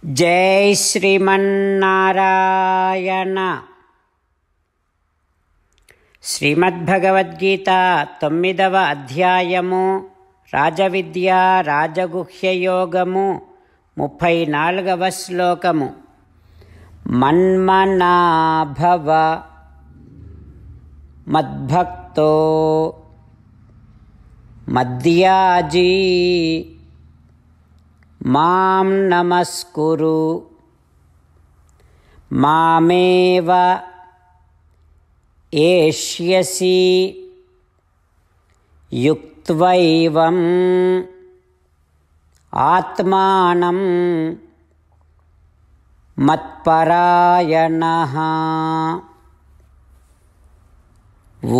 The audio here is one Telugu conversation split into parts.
జై శ్రీమన్నారాయణ. శ్రీమద్భగవద్గీత 9వ అధ్యాయము రాజవిద్య రాజగుహ్యయోగము 34వ శ్లోకము. మన్మనాభవ మద్భక్తో మద్యాజీ మాం నమస్కురు మామేవ ఏష్యసి యుక్త్వైవం ఆత్మానం మత్పరాయణః.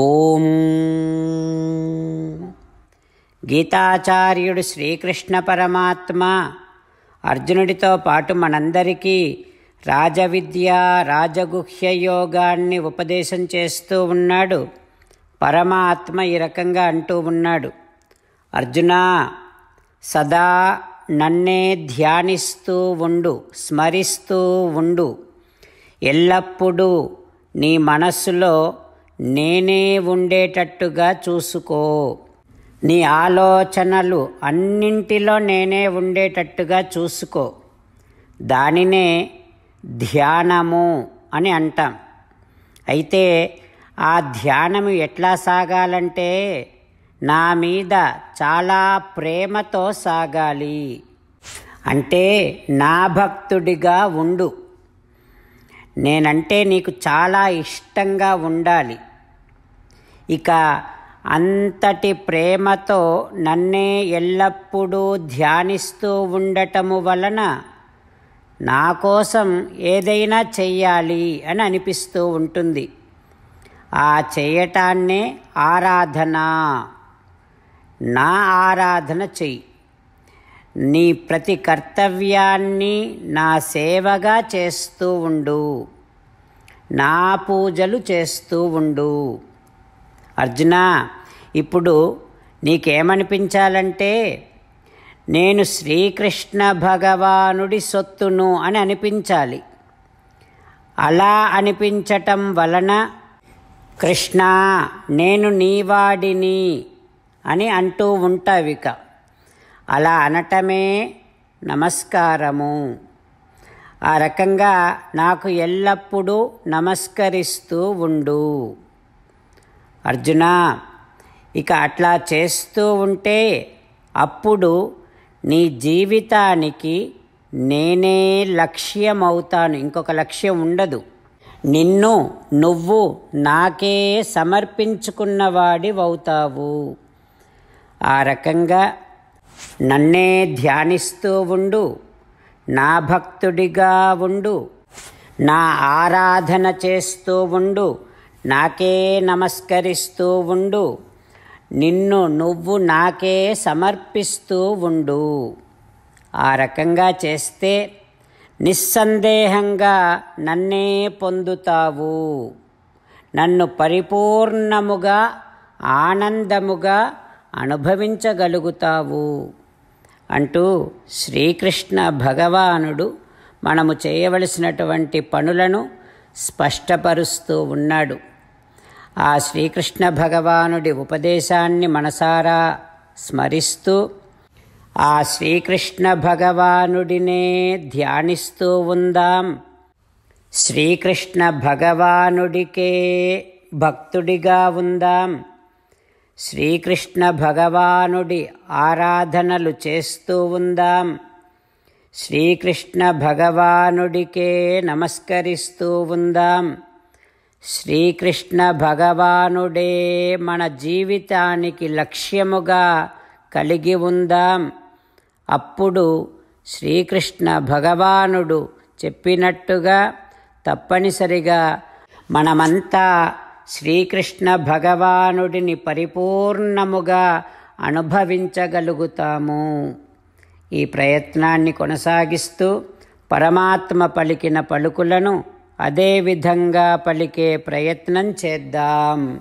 ఓం. గీతాచార్యుడు శ్రీకృష్ణ పరమాత్మ అర్జునుడితో పాటు మనందరికీ రాజవిద్య రాజగుహ్య యోగాన్ని ఉపదేశం చేస్తూ ఉన్నాడు. పరమాత్మ ఈ రకంగా అంటూ ఉన్నాడు, అర్జునా, సదా నన్నే ధ్యానిస్తూ ఉండు, స్మరిస్తూ ఉండు. ఎల్లప్పుడూ నీ మనస్సులో నేనే ఉండేటట్టుగా చూసుకో. నీ ఆలోచనలు అన్నింటిలో నేనే ఉండేటట్టుగా చూసుకో. దానినే ధ్యానము అని అంటాం. అయితే ఆ ధ్యానము ఎట్లా సాగాలంటే నా మీద చాలా ప్రేమతో సాగాలి. అంటే నా భక్తుడిగా ఉండు. నేనంటే నీకు చాలా ఇష్టంగా ఉండాలి. ఇక అంతటి ప్రేమతో నన్నే ఎల్లప్పుడూ ధ్యానిస్తూ ఉండటము వలన నా కోసం ఏదైనా చెయ్యాలి అని అనిపిస్తూ ఉంటుంది. ఆ చేయటాన్నే ఆరాధన. నా ఆరాధన చెయ్యి. నీ ప్రతి కర్తవ్యాన్ని నా సేవగా చేస్తూ ఉండు. నా పూజలు చేస్తూ ఉండు. అర్జున, ఇప్పుడు నీకేమనిపించాలంటే నేను శ్రీకృష్ణ భగవానుడి సొత్తును అని అనిపించాలి. అలా అనిపించటం వలన కృష్ణ నేను నీవాడిని అని అంటూ ఉంటావిక. అలా అనటమే నమస్కారము. ఆ రకంగా నాకు ఎల్లప్పుడూ నమస్కరిస్తూ ఉండు. అర్జున, ఇక అట్లా చేస్తూ ఉంటే అప్పుడు నీ జీవితానికి నేనే లక్ష్యమవుతాను. ఇంకొక లక్ష్యం ఉండదు. నిన్ను నువ్వు నాకే సమర్పించుకున్నవాడివవుతావు. ఆ రకంగా నన్నే ధ్యానిస్తూ ఉండు. నా భక్తుడిగా ఉండు. నా ఆరాధన చేస్తూ ఉండు. నాకే నమస్కరిస్తూ ఉండు. నిన్ను నువ్వు నాకే సమర్పిస్తూ ఉండు. ఆ రకంగా చేస్తే నిస్సందేహంగా నన్నే పొందుతావు. నన్ను పరిపూర్ణముగా ఆనందముగా అనుభవించగలుగుతావు అంటూ శ్రీకృష్ణ భగవానుడు మనము చేయవలసినటువంటి పనులను స్పష్టపరుస్తూ ఉన్నాడు. ఆ శ్రీకృష్ణ భగవానుడి ఉపదేశాన్ని మనసారా స్మరిస్తూ ఆ శ్రీకృష్ణ భగవానుడినే ధ్యానిస్తూ ఉందాం. శ్రీకృష్ణ భగవానుడికే భక్తుడిగా ఉందాం. శ్రీకృష్ణ భగవానుడి ఆరాధనలు చేస్తూ ఉందాం. శ్రీకృష్ణ భగవానుడికే నమస్కరిస్తూ ఉందాం. శ్రీకృష్ణ భగవానుడే మన జీవితానికి లక్ష్యముగా కలిగి ఉందాం. అప్పుడు శ్రీకృష్ణ భగవానుడు చెప్పినట్టుగా తప్పనిసరిగా మనమంతా శ్రీకృష్ణ భగవానుడిని పరిపూర్ణముగా అనుభవించగలుగుతాము. ఈ ప్రయత్నాన్ని కొనసాగిస్తూ పరమాత్మ పలికిన పలుకులను అదే విధంగా పలికే ప్రయత్నం చేద్దాం.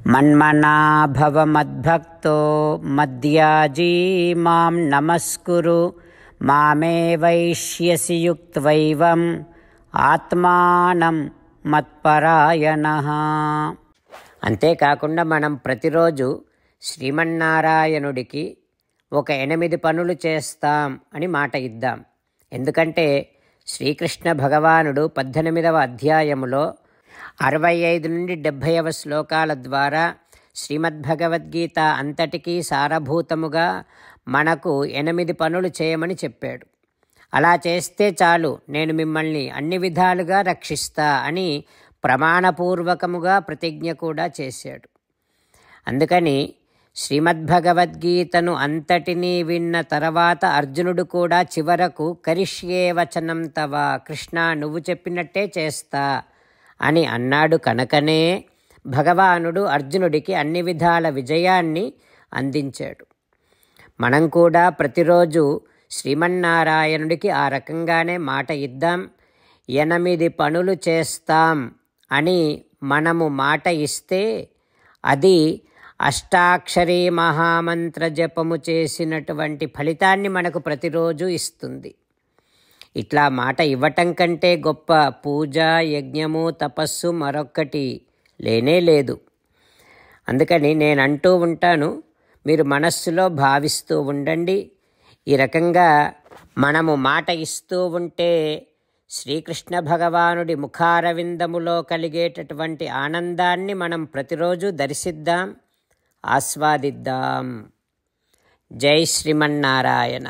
మన్మనా భవ మద్భక్తో మద్యాజీ మాం నమస్కురు మామే వైష్యసి యుక్త్వైవం ఆత్మానం మత్పరాయణః. అంతేకాకుండా మనం ప్రతిరోజు శ్రీమన్నారాయణుడికి ఒక 8 పనులు చేస్తాం అని మాట ఇద్దాం. ఎందుకంటే శ్రీకృష్ణ భగవానుడు 18వ అధ్యాయములో 65 నుండి 70వ శ్లోకాల ద్వారా శ్రీమద్భగవద్గీత అంతటికీ సారభూతముగా మనకు 8 పనులు చేయమని చెప్పాడు. అలా చేస్తే చాలు, నేను మిమ్మల్ని అన్ని విధాలుగా రక్షిస్తా అని ప్రమాణపూర్వకముగా ప్రతిజ్ఞ కూడా చేశాడు. అందుకని శ్రీమద్భగవద్గీతను అంతటినీ విన్న తర్వాత అర్జునుడు కూడా చివరకు కరిష్యే వచనం తవ, కృష్ణ నువ్వు చెప్పినట్టే చేస్తా అని అన్నాడు. కనుకనే భగవానుడు అర్జునుడికి అన్ని విధాల విజయాన్ని అందించాడు. మనం కూడా ప్రతిరోజు శ్రీమన్నారాయణుడికి ఆ రకంగానే మాట ఇద్దాం. 8 పనులు చేస్తాం అని మనము మాట ఇస్తే అది అష్టాక్షరీ మహామంత్ర జపము చేసినటువంటి ఫలితాన్ని మనకు ప్రతిరోజు ఇస్తుంది. ఇట్లా మాట ఇవ్వటం కంటే గొప్ప పూజ, యజ్ఞము, తపస్సు మరొక్కటి లేనే లేదు. అందుకని నేను అంటూ ఉంటాను, మీరు మనస్సులో భావిస్తూ ఉండండి. ఈ రకంగా మనము మాట ఇస్తూ ఉంటే శ్రీకృష్ణ భగవానుడి ముఖారవిందములో కలిగేటటువంటి ఆనందాన్ని మనం ప్రతిరోజు దర్శిద్దాం, ఆస్వాదిద్దాం. జై శ్రీమన్నారాయణ.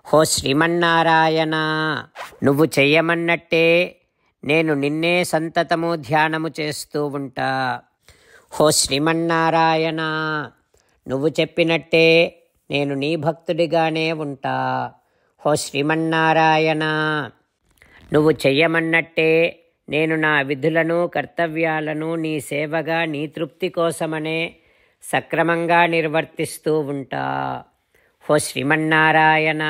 హో శ్రీమన్నారాయణ, నువ్వు చెయ్యమన్నట్టే నేను నిన్నే సంతతము ధ్యానము చేస్తూ ఉంటా. హో శ్రీమన్నారాయణ, నువ్వు చెప్పినట్టే నేను నీ భక్తుడిగానే ఉంటా. హో శ్రీమన్నారాయణ, నువ్వు చెయ్యమన్నట్టే నేను నా విధులను, కర్తవ్యాలను నీ సేవగా, నీ తృప్తి కోసమనే సక్రమంగా నిర్వర్తిస్తూ ఉంటా. హో శ్రీమన్నారాయణ,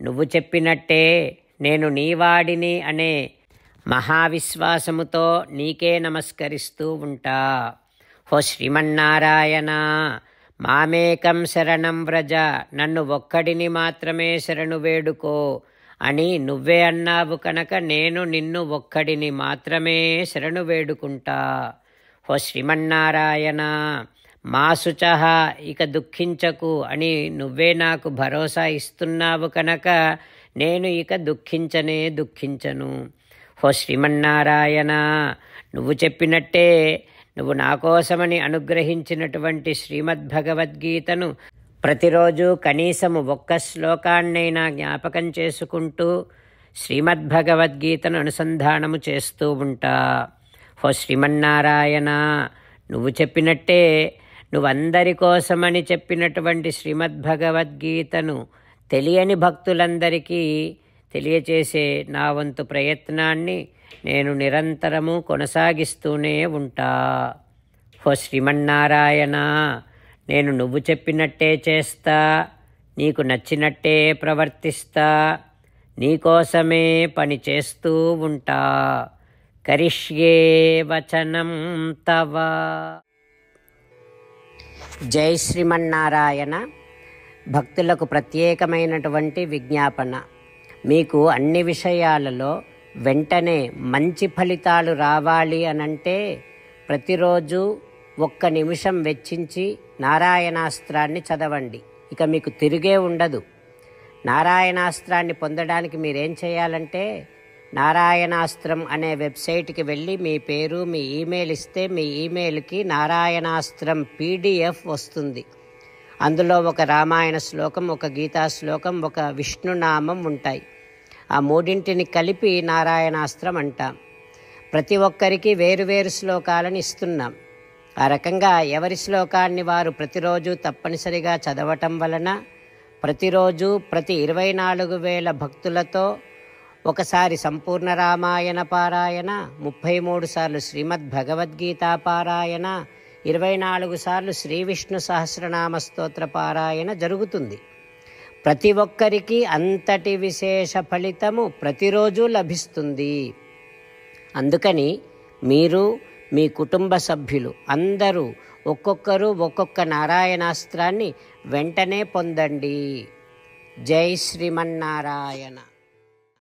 నువ్వు చెప్పినట్టే నేను నీవాడిని అనే మహావిశ్వాసముతో నీకే నమస్కరిస్తూ ఉంటా. హో శ్రీమన్నారాయణ, మామేకం శరణం వ్రజ, నన్ను ఒక్కడిని మాత్రమే శరణు వేడుకో అని నువ్వే అన్నావు కనుక నేను నిన్ను ఒక్కడిని మాత్రమే శరణు వేడుకుంటా. హో శ్రీమన్నారాయణ, మా శుచః, ఇక దుఃఖించకు అని నువ్వే నాకు భరోసా ఇస్తున్నావు కనుక నేను ఇక దుఃఖించను. హో శ్రీమన్నారాయణ, నువ్వు చెప్పినట్టే నువ్వు నా కోసమని అనుగ్రహించినటువంటి శ్రీమద్భగవద్గీతను ప్రతిరోజు కనీసము 1 శ్లోకాన్నైనా జ్ఞాపకం చేసుకుంటూ శ్రీమద్భగవద్గీతను అనుసంధానము చేస్తూ ఉంటా. హో శ్రీమన్నారాయణ, నువ్వు చెప్పినట్టే నువ్వందరి కోసమని చెప్పినటువంటి శ్రీమద్భగవద్గీతను తెలియని భక్తులందరికీ తెలియచేసే నా వంతు ప్రయత్నాన్ని నేను నిరంతరము కొనసాగిస్తూనే ఉంటా. హో శ్రీమన్నారాయణ, నేను నువ్వు చెప్పినట్టే చేస్తా, నీకు నచ్చినట్టే ప్రవర్తిస్తా, నీకోసమే పని చేస్తూ ఉంటా. కరిష్యే వచనం తవ. జై శ్రీమన్నారాయణ. భక్తులకు ప్రత్యేకమైనటువంటి విజ్ఞాపన. మీకు అన్ని విషయాలలో వెంటనే మంచి ఫలితాలు రావాలి అనంటే ప్రతిరోజు 1 నిమిషం వెచ్చించి నారాయణాస్త్రాన్ని చదవండి. ఇక మీకు తిరిగే ఉండదు. నారాయణాస్త్రాన్ని పొందడానికి మీరేం చేయాలంటే నారాయణాస్త్రం అనే వెబ్సైట్కి వెళ్ళి మీ పేరు, మీ ఈమెయిల్ ఇస్తే మీ ఈమెయిల్కి నారాయణాస్త్రం PDF వస్తుంది. అందులో ఒక రామాయణ శ్లోకం, ఒక గీతా శ్లోకం, ఒక విష్ణునామం ఉంటాయి. ఆ 3ంటిని కలిపి నారాయణాస్త్రం అంటాం. ప్రతి ఒక్కరికి వేరువేరు శ్లోకాలను ఇస్తున్నాం. ఆ రకంగా ఎవరి శ్లోకాన్ని వారు ప్రతిరోజు తప్పనిసరిగా చదవటం వలన ప్రతిరోజు ప్రతి 24,000 భక్తులతో ఒకసారి సంపూర్ణ రామాయణ పారాయణ, 33 సార్లు శ్రీమద్భగవద్గీత పారాయణ, 24 సార్లు శ్రీ విష్ణు సహస్రనామ స్తోత్ర పారాయణ జరుగుతుంది. ప్రతి ఒక్కరికి అంతటి విశేష ఫలితము ప్రతిరోజు లభిస్తుంది. అందుకని మీరు, మీ కుటుంబ సభ్యులు అందరూ ఒక్కొక్కరు ఒక్కొక్క నారాయణాస్త్రాన్ని వెంటనే పొందండి. జై శ్రీమన్నారాయణ.